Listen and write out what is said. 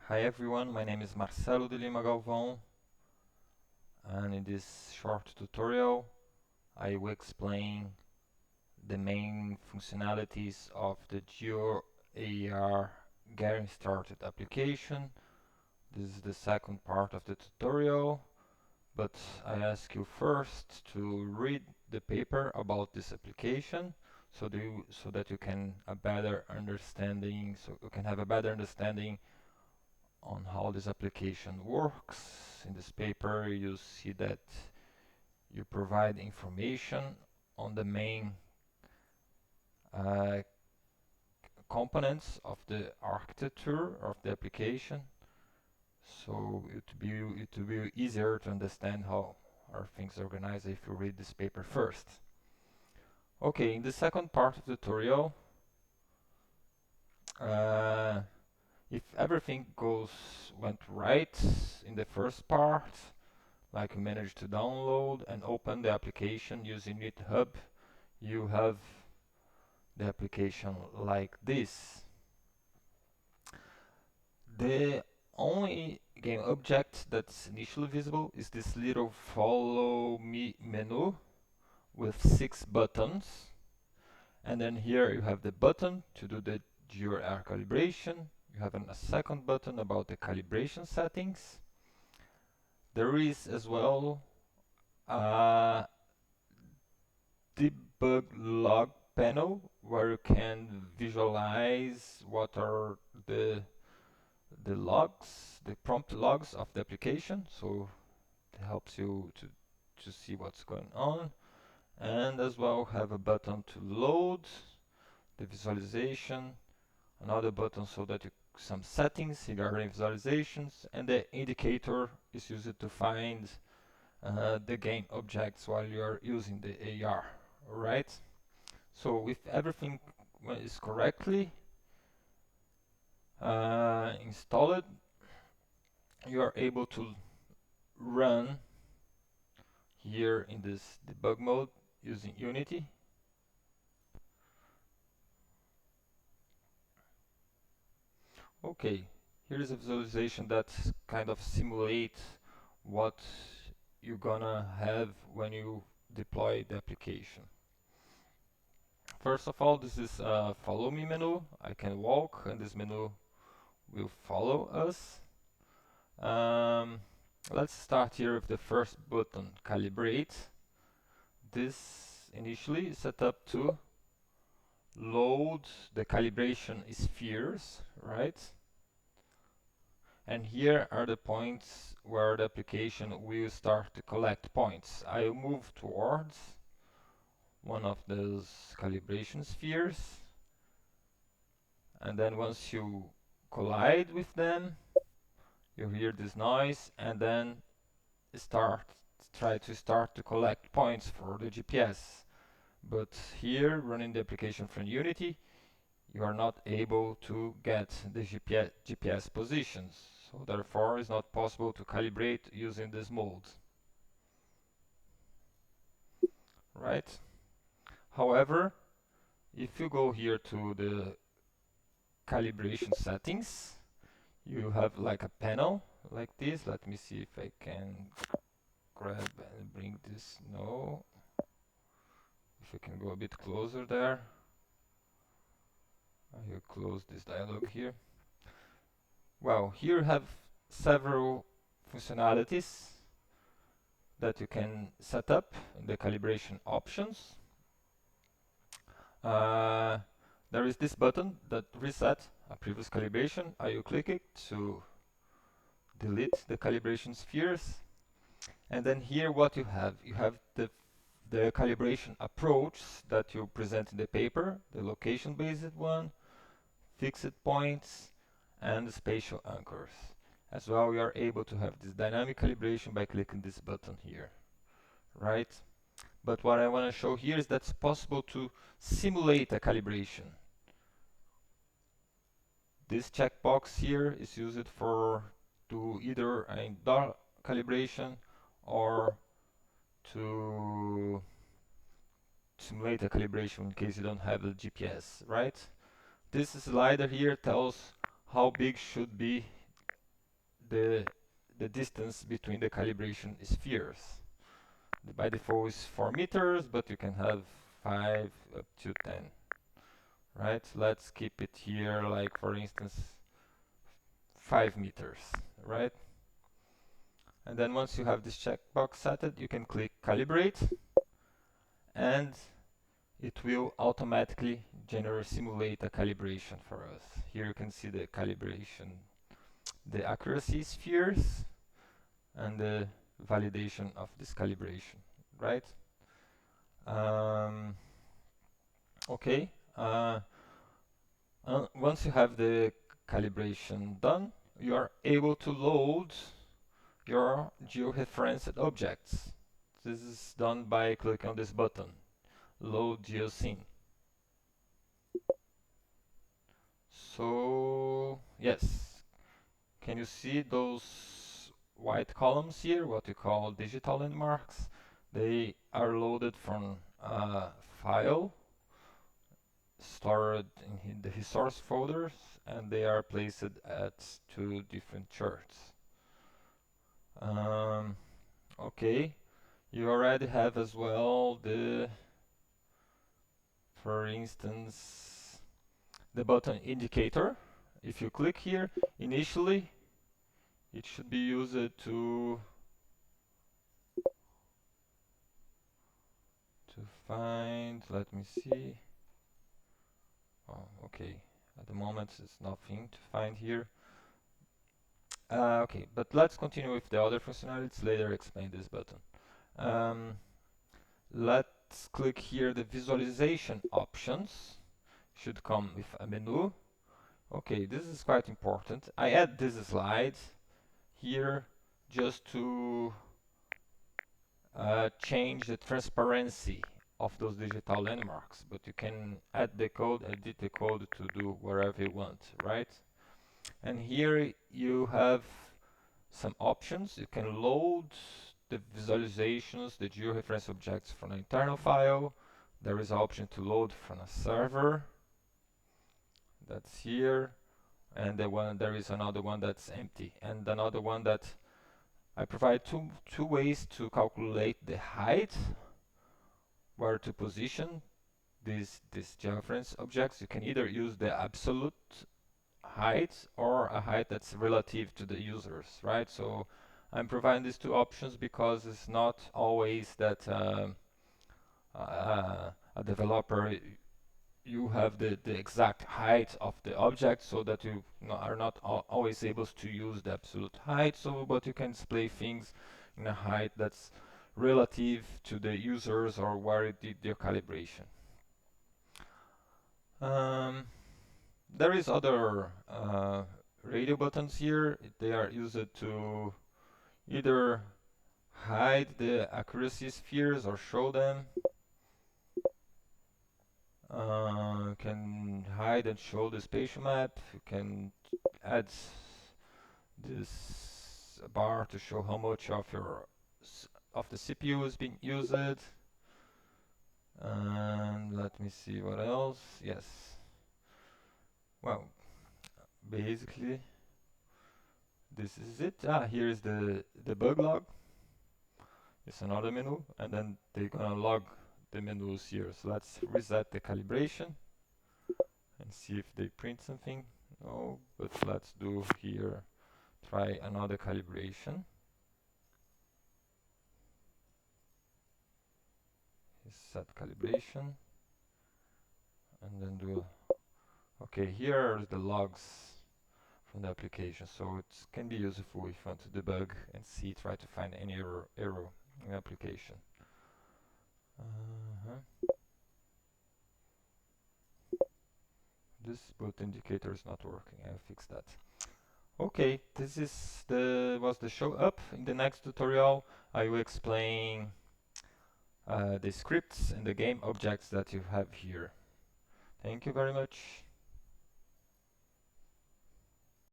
Hi everyone, my name is Marcelo de Lima Galvão, and in this short tutorial I will explain the main functionalities of the GeoAR Getting Started application. This is the second part of the tutorial, but I ask you first to read the paper about this application so that you can have a better understanding on how this application works. In this paper you see that you provide information on the main uh, components of the architecture of the application, so it will be easier to understand how are things organized if you read this paper first. Okay, in the second part of the tutorial, uh, if everything went right in the first part, like you managed to download and open the application using GitHub, you have the application like this. The only game object that's initially visible is this little follow me menu with 6 buttons, and then here you have the button to do the GeoR calibration. You have a second button about the calibration settings. There is as well a debug log panel where you can visualize what are the logs, the prompt logs of the application, so it helps you to see what's going on. And as well have a button to load the visualization, another button so that some settings regarding visualizations, and the indicator is used to find the game objects while you are using the AR. Alright, so if everything is correctly installed, you are able to run here in this debug mode using Unity. Okay, here is a visualization that kind of simulates what you're gonna have when you deploy the application. First of all, this is a follow me menu. I can walk and this menu will follow us. Let's start here with the first button, calibrate. This initially is set up to load the calibration spheres, right? And here are the points where the application will start to collect points. I'll move towards one of those calibration spheres, and then once you collide with them, you hear this noise, and then try to start to collect points for the GPS. But here, running the application from Unity, you are not able to get the GPS positions, so therefore it's not possible to calibrate using this mode. Right? However, if you go here to the calibration settings, you have like a panel like this. Let me see if I can grab and bring this. No. If I can go a bit closer there. I will close this dialog here. Well, here you have several functionalities that you can set up in the calibration options. There is this button that reset a previous calibration. I will click it to delete the calibration spheres. And then here what you have the calibration approach that you present in the paper, the location-based one, fixed points, and the spatial anchors. As well, we are able to have this dynamic calibration by clicking this button here, right? But what I want to show here is that it's possible to simulate a calibration. This checkbox here is used for to either an indoor calibration or to simulate a calibration in case you don't have the GPS, right? This slider here tells how big should be the distance between the calibration spheres. By default is 4 meters, but you can have 5 up to 10. Right? Let's keep it here, like for instance 5 meters, right? And then once you have this checkbox set, you can click calibrate, and it will automatically simulate a calibration for us. Here you can see the calibration, the accuracy spheres, and the validation of this calibration, right? Okay. Once you have the calibration done, you are able to load your georeferenced objects. This is done by clicking on this button, Load Geoscene. So, yes, can you see those white columns here, what we call digital landmarks? They are loaded from a file stored in the resource folders, and they are placed at 2 different charts. Okay, you already have as well for instance, the button indicator. If you click here, initially it should be used to find, let me see. Oh, okay, at the moment it's nothing to find here. Okay, but let's continue with the other functionalities, later explain this button. Let's click here the visualization options. Should come with a menu. Okay, this is quite important. I add this slide here just to change the transparency of those digital landmarks, but you can add the code, edit the code to do whatever you want, right? And here you have some options. You can load the visualizations, the georeference objects from an internal file. There is an option to load from a server. That's here. And there is another one that's empty. And another one that I provide two ways to calculate the height, where to position these georeference objects. You can either use the absolute height or a height that's relative to the users, right? So I'm providing these two options because it's not always that a developer, you have the exact height of the object, so that you are not always able to use the absolute height. So, but you can display things in a height that's relative to the users or where it did their calibration. There is other radio buttons here. They are used to either hide the accuracy spheres or show them. You can hide and show the spatial map. You can add this bar to show how much of the CPU is being used. And let me see what else. Yes. Well, basically this is it. Here is the debug log. It's another menu, and then they're gonna log the menus here. So let's reset the calibration and see if they print something. No, but let's do here, try another calibration. Set calibration, and then do, okay, here are the logs from the application, so it can be useful if you want to debug and see, try to find any error in the application. This boot indicator is not working. I'll fix that. Okay, this is was the show up. In the next tutorial, I will explain the scripts and the game objects that you have here. Thank you very much.